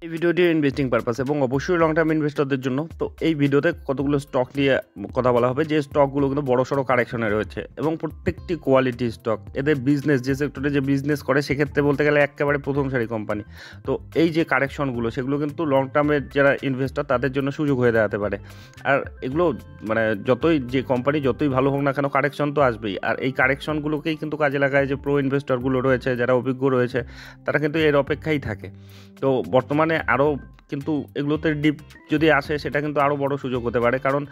এই ভিডিওটি investing purpose এবং অবশ্যই লং টার্ম ইনভেস্টরদের জন্য। তো এই ভিডিওতে কতগুলো স্টক নিয়ে কথা বলা হবে, যে স্টকগুলো কিন্তু বড় সড়ো কারেকশনে রয়েছে এবং প্রত্যেকটি কোয়ালিটি স্টক। এদের বিজনেস, যে সেক্টরে যে বিজনেস করে সেক্ষেত্রে বলতে গেলে একেবারে প্রথম সারি কোম্পানি। তো এই যে কারেকশনগুলো, সেগুলো কিন্তু লং টার্মের যারা ইনভেস্টর তাদের জন্য সুযোগ হয়ে দাঁড়াতে পারে। আর এগুলো মানে যে কোম্পানি যতই ভালো হোক না কেন, কারেকশন তো আসবেই। আর এই কারেকশনগুলোকেই কিন্তু কাজে লাগায় যে প্রো ইনভেস্টরগুলো রয়েছে, যারা অভিজ্ঞ রয়েছে, তারা কিন্তু এর অপেক্ষাই থাকে। তো বর্তমানে আরও কিন্তু এগুলোতে ডিপ যদি আসে, সেটা কিন্তু আরও বড় সুযোগ হতে পারে, কারণ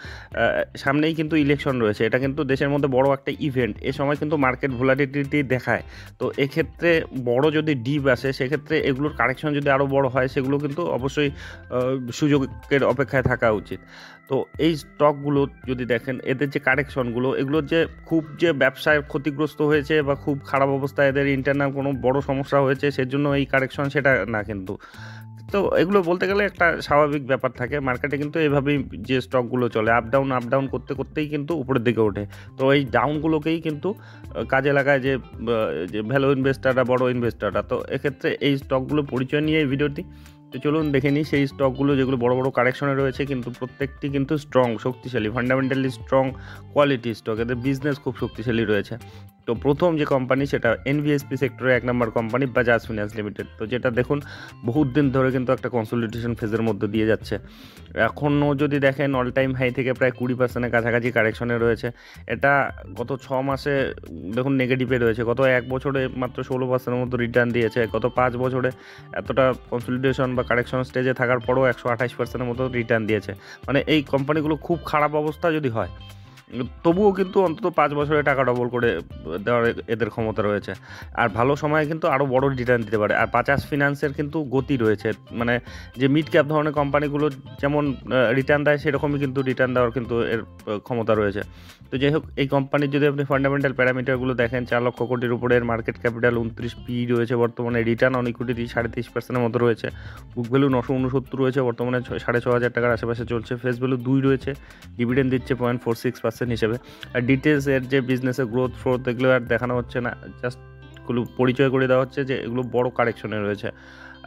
সামনেই কিন্তু ইলেকশন রয়েছে। এটা কিন্তু দেশের মধ্যে বড় একটা ইভেন্ট। এ সময় কিন্তু মার্কেট ভোলাটিলিটি দেখায়। তো এক্ষেত্রে বড় যদি ডিপ আসে, সেক্ষেত্রে এগুলোর কারেকশন যদি আরও বড় হয়, সেগুলো কিন্তু অবশ্যই সুযোগের অপেক্ষায় থাকা উচিত। তো এই স্টকগুলো যদি দেখেন, এদের যে কারেকশনগুলো, এগুলোর যে খুব যে ব্যবসায় ক্ষতিগ্রস্ত হয়েছে বা খুব খারাপ অবস্থায় এদের ইন্টারনাল কোনো বড় সমস্যা হয়েছে সেজন্য এই কারেকশন, সেটা না কিন্তু। তো এগুলো বলতে গেলে একটা স্বাভাবিক ব্যাপার থাকে মার্কেটে, কিন্তু এভাবেই যে স্টকগুলো চলে, আপ ডাউন করতে করতেই কিন্তু উপরের দিকে ওঠে। তো এই ডাউনগুলোকেই কিন্তু কাজে লাগায় যে ভ্যালু ইনভেস্টাররা, বড় ইনভেস্টাররা। তো এক্ষেত্রে এই স্টকগুলো পরিচয় নিয়ে এই ভিডিওটি। তো চলুন দেখে নিই সেই স্টকগুলো যেগুলো বড় বড় কারেকশনে রয়েছে, কিন্তু প্রত্যেকটি কিন্তু স্ট্রং, শক্তিশালী, ফান্ডামেন্টালি স্ট্রং কোয়ালিটি স্টক। এদের বিজনেস খুব শক্তিশালী রয়েছে। তো প্রথম যে কোম্পানি, সেটা এনভিএসপি সেক্টরে 1 নম্বর কোম্পানি বাজাজ ফিনান্স লিমিটেড। তো যেটা দেখুন বহুত দিন ধরে কিন্তু একটা কনসলিডেশন ফেজের মধ্যে দিয়ে যাচ্ছে। এখনও যদি দেখেন, অল টাইম হাই থেকে প্রায় 20% কাছাকাছি কারেকশনে রয়েছে। এটা গত 6 মাসে দেখুন নেগেটিভে রয়েছে। গত 1 বছরে মাত্র 16% মতো রিটার্ন দিয়েছে। গত 5 বছরে এতটা কনসলিডেশন বা কারেকশন স্টেজে থাকার পরও 128% মতো রিটার্ন দিয়েছে। মানে এই কোম্পানিগুলো খুব খারাপ অবস্থা যদি হয়, তবুও কিন্তু অন্তত 5 বছরে টাকা ডবল করে দেওয়ার এদের ক্ষমতা রয়েছে। আর ভালো সময়ে কিন্তু আরও বড় রিটার্ন দিতে পারে। আর বাজাজ ফিনান্সের কিন্তু গতি রয়েছে, মানে যে মিড ক্যাপ ধরনের কোম্পানিগুলো যেমন রিটার্ন দেয়, সেরকমই কিন্তু রিটার্ন দেওয়ার কিন্তু এর ক্ষমতা রয়েছে। তো যাই হোক, এই কোম্পানির যদি আপনি ফান্ডামেন্টাল প্যারামিটারগুলো দেখেন, 4 লক্ষ কোটির উপরে এর মার্কেট ক্যাপিটাল, 29 পি রয়েছে বর্তমানে, রিটার্ন অন ইকুইটি 33% মতো রয়েছে, বুক ভ্যালু 969 রয়েছে, বর্তমানে 6,500 টাকার আশেপাশে চলছে, ফেস ভ্যালু 2 রয়েছে, ডিভিডেন্ড দিচ্ছে 0.46% হিসেবে। আর ডিটেলস এর যে বিজনেসের গ্রোথ এগুলো আর দেখানো হচ্ছে না, জাস্ট এগুলো পরিচয় করে দেওয়া হচ্ছে যে এগুলো বড় কারেকশনে রয়েছে।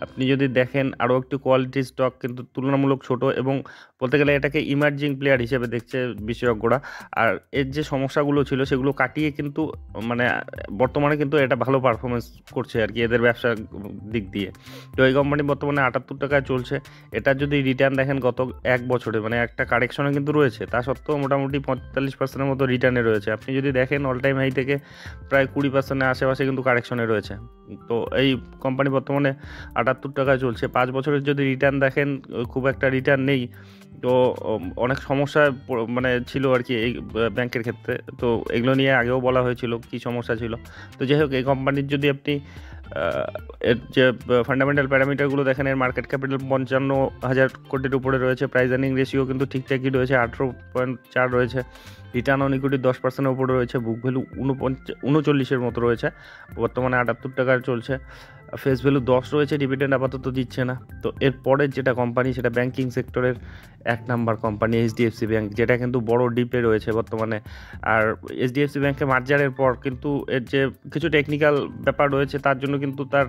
আপনি যদি দেখেন, আরও একটি কোয়ালিটি স্টক কিন্তু তুলনামূলক ছোট, এবং বলতে গেলে এটাকে ইমার্জিং প্লেয়ার হিসেবে দেখছে বিশেষজ্ঞরা। আর এর যে সমস্যাগুলো ছিল, সেগুলো কাটিয়ে কিন্তু মানে বর্তমানে কিন্তু এটা ভালো পারফরমেন্স করছে আর কি, এদের ব্যবসার দিক দিয়ে। তো এই কোম্পানি বর্তমানে 78 টাকায় চলছে। এটা যদি রিটার্ন দেখেন, গত 1 বছরে মানে একটা কারেকশনে কিন্তু রয়েছে, তা সত্ত্বেও মোটামুটি 45%-এর মতো রিটার্নে রয়েছে। আপনি যদি দেখেন, অল টাইম হাই থেকে প্রায় 20%-এর আশেপাশে কিন্তু কারেকশনে রয়েছে। তো এই কোম্পানি বর্তমানে 78 টাকায় চলছে। 5 বছরের যদি রিটার্ন দেখেন, খুব একটা রিটার্ন নেই। তো অনেক সমস্যা মানে ছিল আর কি এই ব্যাংকের ক্ষেত্রে। তো এগুলো নিয়ে আগেও বলা হয়েছিল কী সমস্যা ছিল। তো যাই হোক, এই কোম্পানির যদি আপনি এর যে ফান্ডামেন্টাল প্যারামিটারগুলো দেখেন, এর মার্কেট ক্যাপিটাল 55,000 কোটির উপরে রয়েছে, প্রাইস আর্নিং রেশিও কিন্তু ঠিকঠাকই রয়েছে, 18.4 রয়েছে, রিটার্ন অন ইকুইটি 10%-এর উপরে রয়েছে, বুক ভ্যালু 39-এর মতো রয়েছে, বর্তমানে 78 টাকার চলছে, ফেস ভ্যালু 10 রয়েছে, ডিভিডেন্ড আপাতত দিচ্ছে না। তো এরপরের যেটা কোম্পানি, সেটা ব্যাংকিং সেক্টরের 1 নাম্বার কোম্পানি এইচডিএফসি ব্যাংক, যেটা কিন্তু বড় ডিপে রয়েছে বর্তমানে। আর এইচডিএফসি ব্যাংকে মার্জারের পর কিন্তু এর যে কিছু টেকনিক্যাল ব্যাপার রয়েছে, তার জন্য কিন্তু তার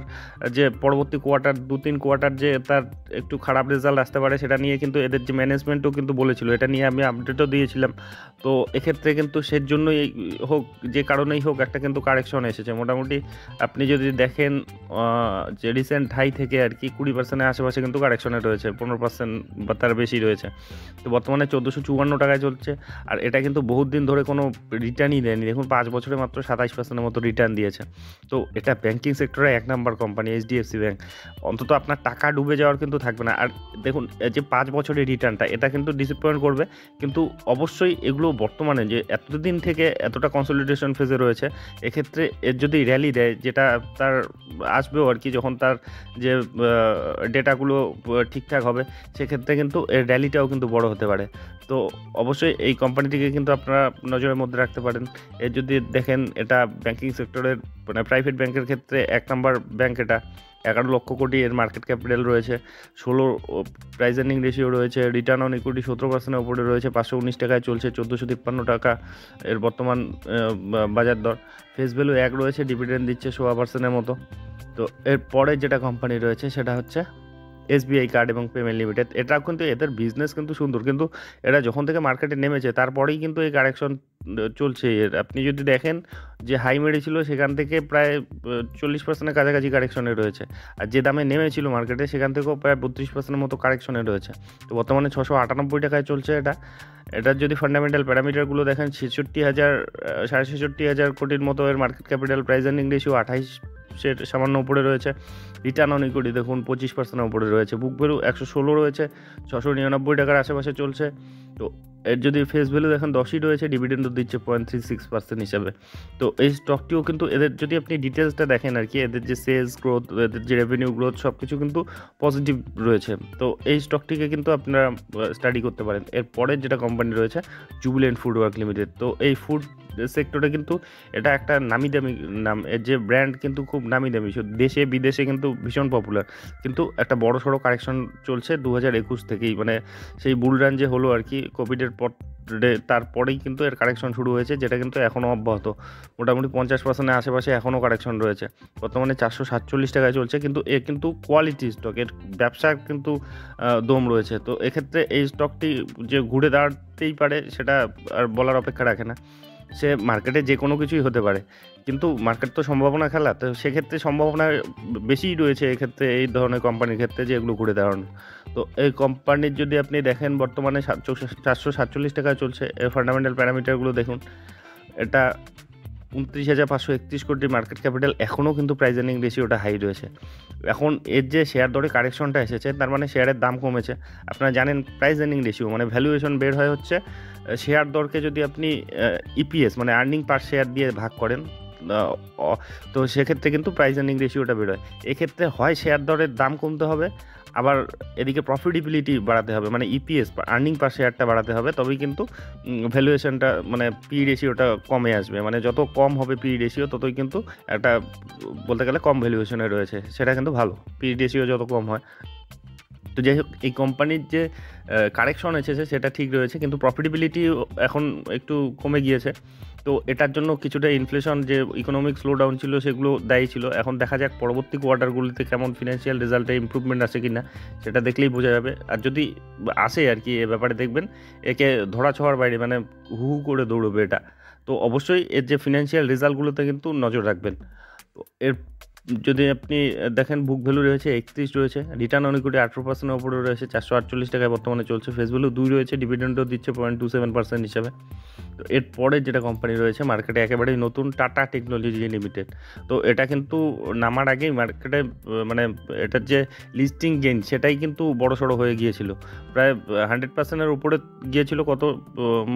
যে পরবর্তী কোয়ার্টার, 2-3 কোয়ার্টার যে তার একটু খারাপ রেজাল্ট আসতে পারে, সেটা নিয়ে কিন্তু এদের যে ম্যানেজমেন্টও কিন্তু বলেছিল, এটা নিয়ে আমি আপডেটও দিয়েছিলাম। তো এক্ষেত্রে কিন্তু সের জন্যই হোক, যে কারণেই হোক, একটা কিন্তু কারেকশন এসেছে। মোটামুটি আপনি যদি দেখেন, যে রিসেন্ট হাই থেকে আর কি 20%-এর আশেপাশে কিন্তু কারেকশনে রয়েছে, 15% বা তার বেশি রয়েছে। তো বর্তমানে 1454 টাকায় চলছে। আর এটা কিন্তু বহুত দিন ধরে কোনো রিটার্নই দেয়নি। দেখুন 5 বছরে মাত্র 27%-এর মতো রিটার্ন দিয়েছে। তো এটা ব্যাংকিং সেক্টরে 1 নাম্বার কোম্পানি এইচডিএফসি ব্যাংক। অন্তত আপনার টাকা ডুবে যাওয়ার কিন্তু থাকবে না। আর দেখুন, যে 5 বছরের রিটার্নটা, এটা কিন্তু ডিসঅ্যাপয়েন্ট করবে, কিন্তু অবশ্যই এগুলো বর্তমানে যে এতদিন থেকে এতটা কনসলিডেশন ফেজে রয়েছে, এক্ষেত্রে এর যদি র্যালি দেয়, যেটা তার আসবেও আর কি, যখন তার যে ডেটাগুলো ঠিকঠাক হবে, সেক্ষেত্রে কিন্তু এর র্যালিটাও কিন্তু বড় হতে পারে। তো অবশ্যই এই কোম্পানিটিকে কিন্তু আপনারা নজরের মধ্যে রাখতে পারেন। এর যদি দেখেন, এটা ব্যাংকিং সেক্টরের মানে প্রাইভেট ব্যাংকের ক্ষেত্রে 1 নাম্বার ব্যাংক। এটা 11 লক্ষ কোটি এর মার্কেট ক্যাপিটাল রয়েছে, 16 প্রাইস আর্নিং রেশিও রয়েছে, রিটার্ন অন ইকুইটি 17%-এর উপরে রয়েছে, 519 টাকায় চলছে, 1453 টাকা এর বর্তমান বাজার দর, ফেস ভ্যালু 1 রয়েছে, ডিভিডেন্ড দিচ্ছে 1.25%-এর মতো। তো এরপরে যেটা কোম্পানি রয়েছে, সেটা হচ্ছে এসবিআই কার্ড এবং পেমেন্ট লিমিটেড। এটা কিন্তু এদের বিজনেস কিন্তু সুন্দর, কিন্তু এরা যখন থেকে মার্কেটে নেমেছে তারপরেই কিন্তু এই কারেকশন চলছে এর। আপনি যদি দেখেন যে হাই মেরেছিল সেখান থেকে প্রায় 40%-এর কাছাকাছি কারেকশনে রয়েছে, আর যে দামে নেমেছিল মার্কেটে সেখান থেকেও প্রায় 32%-এর মতো কারেকশনে রয়েছে। তো বর্তমানে 698 টাকায় চলছে এটা। এটার যদি ফান্ডামেন্টাল প্যারামিটারগুলো দেখেন 66,000 66,000 কোটির মতো এর market capital, price earning ratio 28-এর সামান্য উপরে রয়েছে। রিটার্ন অন ইকুইটি দেখুন 25%-এর উপরে রয়েছে। বুক ভ্যালু 116 রয়েছে, 699 টাকার আশেপাশে চলছে। তো এর যদি ফেস ভ্যালু দেখেন 10ই রয়েছে, ডিভিডেন্ডও দিচ্ছে 0.36% হিসাবে। তো এই স্টকটিও কিন্তু এদের যদি আপনি ডিটেলসটা দেখেন আর কি, এদের যে সেলস গ্রোথ, এদের যে রেভিনিউ গ্রোথ সব কিছু কিন্তু পজিটিভ রয়েছে। তো এই স্টকটিকে কিন্তু আপনারা স্টাডি করতে পারেন। এরপরের যেটা কোম্পানি রয়েছে জুবিল্যান্ট ফুড ওয়ার্ক লিমিটেড। তো এই ফুড সেক্টরে কিন্তু এটা একটা নামি দামি নাম, এর যে ব্র্যান্ড কিন্তু খুব নামি দামি, দেশে বিদেশে কিন্তু ভীষণ পপুলার। কিন্তু একটা বড় সড়ো কারেকশন চলছে 2021 থেকেই, মানে সেই বুলরান যে হলো আর কি কোভিডের পর, তারপরেই কিন্তু এর কারেকশন শুরু হয়েছে, যেটা কিন্তু এখনও অব্যাহত। মোটামুটি 50%-এর আশেপাশে এখনও কারেকশন রয়েছে। বর্তমানে 447 টাকায় চলছে, কিন্তু এ কিন্তু কোয়ালিটি স্টক, এর ব্যবসার কিন্তু দম রয়েছে। তো এক্ষেত্রে এই স্টকটি যে ঘুরে দাঁড়াতেই পারে সেটা আর বলার অপেক্ষা রাখে না। সে মার্কেটে যে কোনো কিছুই হতে পারে, কিন্তু মার্কেট তো সম্ভাবনা খেলা, তো সেক্ষেত্রে সম্ভাবনা বেশিই রয়েছে এক্ষেত্রে এই ধরনের কোম্পানির ক্ষেত্রে যে এগুলো ঘুরে দাঁড়ানো। তো এই কোম্পানির যদি আপনি দেখেন বর্তমানে 447 টাকায় চলছে। এর ফান্ডামেন্টাল প্যারামিটারগুলো দেখুন, এটা 29,531 কোটি মার্কেট ক্যাপিটাল, এখনও কিন্তু প্রাইস আর্নিং রেশিওটা হাই রয়েছে। এখন এর যে শেয়ার দরে কারেকশনটা এসেছে তার মানে শেয়ারের দাম কমেছে। আপনারা জানেন প্রাইস আর্নিং রেশিও মানে ভ্যালুয়েশন বের হয় হচ্ছে শেয়ার দরকে যদি আপনি ইপিএস মানে আর্নিং পার শেয়ার দিয়ে ভাগ করেন, তো সেক্ষেত্রে কিন্তু প্রাইস আর্নিং রেশিওটা বেরোয়। এক্ষেত্রে হয় শেয়ার দরের দাম কমতে হবে, আবার এদিকে প্রফিটেবিলিটি বাড়াতে হবে, মানে ইপিএস আর্নিং পার শেয়ারটা বাড়াতে হবে, তবেই কিন্তু ভ্যালুয়েশনটা মানে পি রেশিওটা কমে আসবে। মানে যত কম হবে পি রেশিও ততই কিন্তু একটা বলতে গেলে কম ভ্যালুয়েশনে রয়েছে, সেটা কিন্তু ভালো। পি রেশিও যত কম হয়। তো যাই হোক, এই কোম্পানির যে কারেকশন এসেছে সেটা ঠিক রয়েছে, কিন্তু প্রফিটেবিলিটি এখন একটু কমে গিয়েছে। তো এটার জন্য কিছুটা ইনফ্লেশন, যে ইকোনমিক স্লোডাউন ছিল সেগুলো দায়ী ছিল। এখন দেখা যাক পরবর্তী কোয়ার্টারগুলিতে কেমন ফিনান্সিয়াল রেজাল্টে ইমপ্রুভমেন্ট আসে কিনা, সেটা দেখলেই বোঝা যাবে। আর যদি আসে আর কি, এ ব্যাপারে দেখবেন একে ধরা ছোঁয়ার বাইরে মানে হু হু করে দৌড়বে এটা। তো অবশ্যই এর যে ফিনান্সিয়াল রেজাল্টগুলোতে কিন্তু নজর রাখবেন। তো এর যদি আপনি দেখেন বুক ভ্যালু রয়েছে 31 রয়েছে, রিটার্ন অন ইকুইটি 18%-এর উপরে রয়েছে, 448 টাকায় বর্তমানে চলছে। ফেস ভ্যালু 2 রয়েছে, ডিভিডেন্ডও দিচ্ছে 0.27% হিসাবে। তো এরপরে যেটা কোম্পানি রয়েছে মার্কেটে একেবারেই নতুন, টাটা টেকনোলজি লিমিটেড। তো এটা কিন্তু নামার আগেই মার্কেটে মানে এটার যে লিস্টিং গেইন সেটাই কিন্তু বড় সড়ো হয়ে গিয়েছিল, প্রায় 100%-এর উপরে গিয়েছিল। কত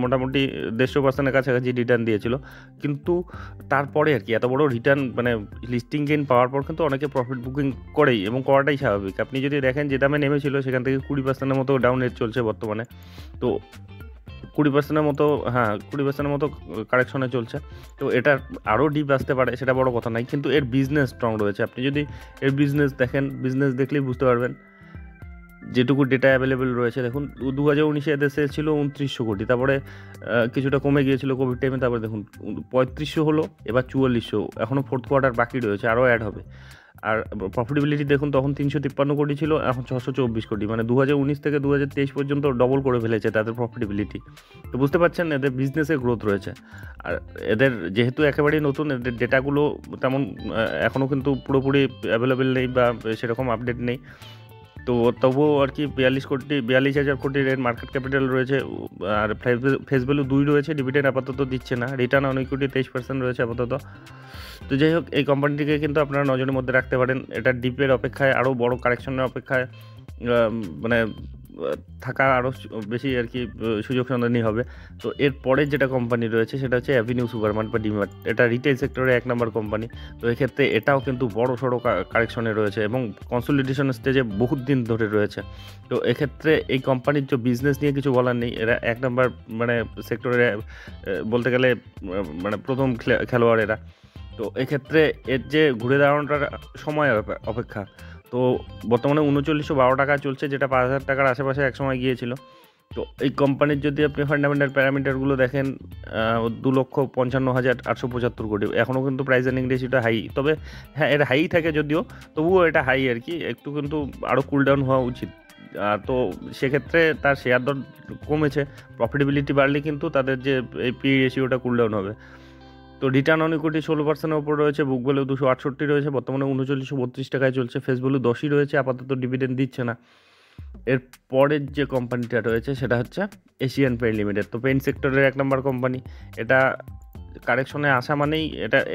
মোটামুটি 150%-এর কাছাকাছি রিটার্ন দিয়েছিল। কিন্তু তারপরে আর কি এত বড় রিটার্ন মানে লিস্টিং গেইন পাওয়ার পর কিন্তু অনেকে প্রফিট বুকিং করেই, এবং করাটাই স্বাভাবিক। আপনি যদি দেখেন যে দামে নেমেছিল সেখান থেকে 20%-এর মতো ডাউন রেট চলছে বর্তমানে। তো 20%-এর মতো, 20%-এর মতো কারেকশনে চলছে। তো এটার আরও ডিপ আসতে পারে, সেটা বড় কথা নাই, কিন্তু এর বিজনেস স্ট্রং রয়েছে। আপনি যদি এর বিজনেস দেখেন, বিজনেস দেখলেই বুঝতে পারবেন। যেটুকু ডেটা অ্যাভেলেবেল রয়েছে দেখুন, 2019-এ এদের সেল ছিল 2900 কোটি, তারপরে কিছুটা কমে গিয়েছিল কোভিড টাইমে, তারপরে দেখুন 3500 হলো, এবার 4400, এখনও ফোর্থ কোয়ার্টার বাকি রয়েছে, আরও অ্যাড হবে। আর প্রফিটেবিলিটি দেখুন, তখন 353 কোটি ছিল, এখন 624 কোটি, মানে 2019 থেকে 2023 পর্যন্ত ডবল করে ফেলেছে তাদের প্রফিটেবিলিটি। তো বুঝতে পারছেন এদের বিজনেসে গ্রোথ রয়েছে। আর এদের যেহেতু একেবারেই নতুন, এদের ডেটাগুলো তেমন এখনও কিন্তু পুরোপুরি অ্যাভেলেবেল নেই বা সেরকম আপডেট নেই। তো তবুও আর কি 42,000 কোটির এর মার্কেট ক্যাপিটাল রয়েছে, আর ফেস ভ্যালু 2 রয়েছে, ডিভিডেন্ড আপাতত দিচ্ছে না, রিটার্ন অন ইকুইটি 23% রয়েছে আপাতত। তো যাই হোক, এই কোম্পানিটিকে কিন্তু আপনারা নজরের মধ্যে রাখতে পারেন। এটা ডিপের অপেক্ষায়, আরও বড় কারেকশনের অপেক্ষায় মানে থাকা আরও বেশি আর কি সুযোগ সন্ধানী হবে। তো এরপরে যেটা কোম্পানি রয়েছে সেটা হচ্ছে অ্যাভিনিউ সুপারমার্ট বা ডিমার্ট। এটা রিটেল সেক্টরে 1 নম্বর কোম্পানি। তো এক্ষেত্রে এটাও কিন্তু বড় সড়ো কারেকশনে রয়েছে এবং কনসলিডেশন স্টেজে বহুত দিন ধরে রয়েছে। তো এক্ষেত্রে এই কোম্পানির যে বিজনেস নিয়ে কিছু বলার নেই, এরা 1 নম্বর মানে সেক্টরে বলতে গেলে মানে প্রথম খেলোয়াড় এরা। তো এক্ষেত্রে এর যে ঘুরে দাঁড়ানোটার সময় অপেক্ষা। তো বর্তমানে 3912 টাকা চলছে, যেটা 5000 টাকার আশেপাশে একসময় গিয়েছিল। তো এই কোম্পানির যদি আপনি ফান্ডামেন্টাল প্যারামিটারগুলো দেখেন, 2,55,875 কোটি, এখনও কিন্তু প্রাইস আর্নিং রেশিওটা হাই। তবে হ্যাঁ, এটা হাই থাকে যদিও, তবুও এটা হাই আর কি, একটু কিন্তু আরও কুল ডাউন হওয়া উচিত। তো সেক্ষেত্রে তার শেয়ার দর কমেছে, প্রফিটেবিলিটি বাড়লে কিন্তু তাদের যে এই পি রেশিওটা কুল ডাউন হবে। তো রিটার্ন অন ইকুইটি 16%-এর ওপর রয়েছে, বুক ভ্যালু 268 রয়েছে, বর্তমানে 3932 টাকায় চলছে, ফেস ভ্যালু 10ই রয়েছে, আপাতত ডিভিডেন্ড দিচ্ছে না। এর পরের যে কোম্পানিটা রয়েছে সেটা হচ্ছে এশিয়ান পেইন্ট লিমিটেড। তো পেইন্ট সেক্টরের 1 নম্বর কোম্পানি। এটা কারেকশনে আসা মানেই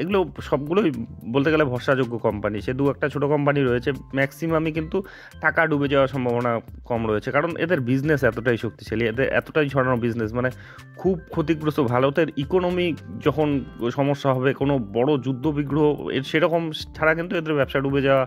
এগুলো সবগুলোই বলতে গেলে ভরসাযোগ্য কোম্পানি। সে 2-1টা ছোটো কোম্পানি রয়েছে, ম্যাক্সিমামই কিন্তু টাকা ডুবে যাওয়ার সম্ভাবনা কম রয়েছে, কারণ এদের বিজনেস এতটাই শক্তিশালী, এদের এতটাই ছড়ানো বিজনেস, মানে খুব ক্ষতিগ্রস্ত। ভারতের ইকোনমি যখন সমস্যা হবে, কোনো বড় যুদ্ধ বিগ্রহ সেরকম ছাড়া কিন্তু এদের ব্যবসা ডুবে যাওয়া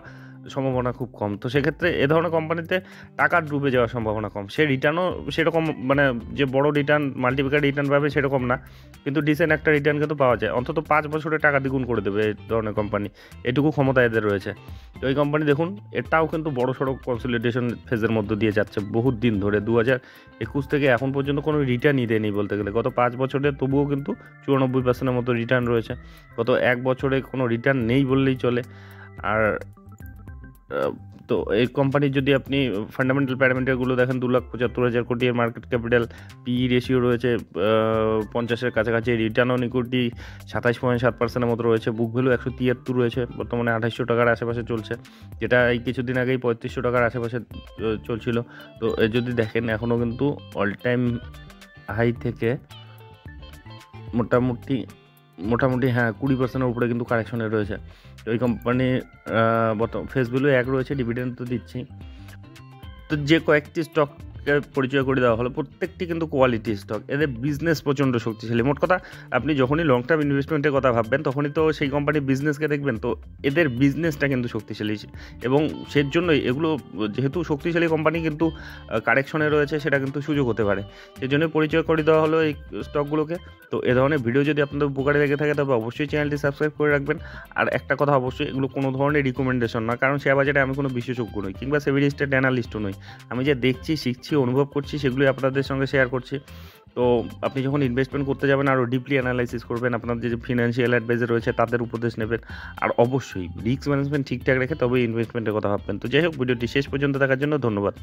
সম্ভাবনা খুব কম। তো সেক্ষেত্রে এ ধরনের কোম্পানিতে টাকা ডুবে যাওয়ার সম্ভাবনা কম। সে রিটার্নও সেরকম, মানে যে বড় রিটার্ন মাল্টিপ্লিকার রিটার্ন পাবে সেরকম না, কিন্তু ডিসেন্ট একটা রিটার্ন কিন্তু পাওয়া যায়। অন্তত 5 বছরে টাকা দ্বিগুণ করে দেবে এই ধরনের কোম্পানি, এটুকু ক্ষমতা এদের রয়েছে। তো এই কোম্পানি দেখুন, এটাও কিন্তু বড় সড়ো কনসলিডেশন ফেজের মধ্য দিয়ে যাচ্ছে বহুত দিন ধরে। 2021 থেকে এখন পর্যন্ত কোনো রিটার্নই দেয়নি বলতে গেলে। গত 5 বছরে তবুও কিন্তু 94%-এর মতো রিটার্ন রয়েছে। গত 1 বছরে কোনো রিটার্ন নেই বললেই চলে। আর তো এই কোম্পানির যদি আপনি ফান্ডামেন্টাল প্যারামিটারগুলো দেখেন, 2,75,000 কোটি এর মার্কেট ক্যাপিটাল, পিই রেশিও রয়েছে 50-এর কাছাকাছি, রিটার্ন অন ইকুইটি 27.7%-এর মতো রয়েছে, বুক ভ্যালু 173 রয়েছে, বর্তমানে 2800 টাকার আশেপাশে চলছে, যেটা এই কিছুদিন আগেই 3500 টাকার আশেপাশে চলছিল। তো যদি দেখেন এখনও কিন্তু অল টাইম হাই থেকে মোটামুটি হ্যাঁ 20%-এর উপরে কিন্তু কারেকশনে রয়েছে। তো এই কোম্পানির বর্তমান ফেস ভ্যালু 1 রয়েছে, ডিভিডেন্ড তো দিচ্ছি। তো যে কয়েকটি স্টকের পরিচয় করে দেওয়া হলো, প্রত্যেকটি কিন্তু কোয়ালিটি স্টক, এদের বিজনেস প্রচণ্ড শক্তিশালী। মোট কথা, আপনি যখনই লং টার্ম ইনভেস্টমেন্টের কথা ভাববেন তখনই তো সেই কোম্পানির বিজনেসকে দেখবেন। তো এদের বিজনেসটা কিন্তু শক্তিশালী, এবং সেই জন্যই এগুলো, যেহেতু শক্তিশালী কোম্পানি কিন্তু কারেকশনে রয়েছে, সেটা কিন্তু সুযোগ হতে পারে। সেই জন্যই পরিচয় করে দেওয়া হলো এই স্টকগুলোকে। তো এ ধরনের ভিডিও যদি আপনাদের উপকারে লেগে থাকে তবে অবশ্যই চ্যানেলটি সাবস্ক্রাইব করে রাখবেন। আর একটা কথা অবশ্যই, এগুলো কোনো ধরনের রিকমেন্ডেশন না, কারণ শেয়ার বাজারে আমি কোনো বিশেষজ্ঞ নই, কিংবা সেবি রেজিস্টার্ড অ্যানালিস্টও নই। আমি যে দেখছি, শিখছি, অনুভব করছি, সেগুলোই আপনাদের সঙ্গে শেয়ার করছি। তো আপনি যখন ইনভেস্টমেন্ট করতে যাবেন, আরও ডিপলি অ্যানালাইসিস করবেন, আপনাদের যে ফিনান্সিয়াল অ্যাডভাইজার রয়েছে তাদের উপদেশ নেবেন, আর অবশ্যই রিস্ক ম্যানেজমেন্ট ঠিকঠাক রেখে তবে ইনভেস্টমেন্টের কথা ভাববেন। তো যাই হোক, ভিডিওটি শেষ পর্যন্ত দেখার জন্য ধন্যবাদ।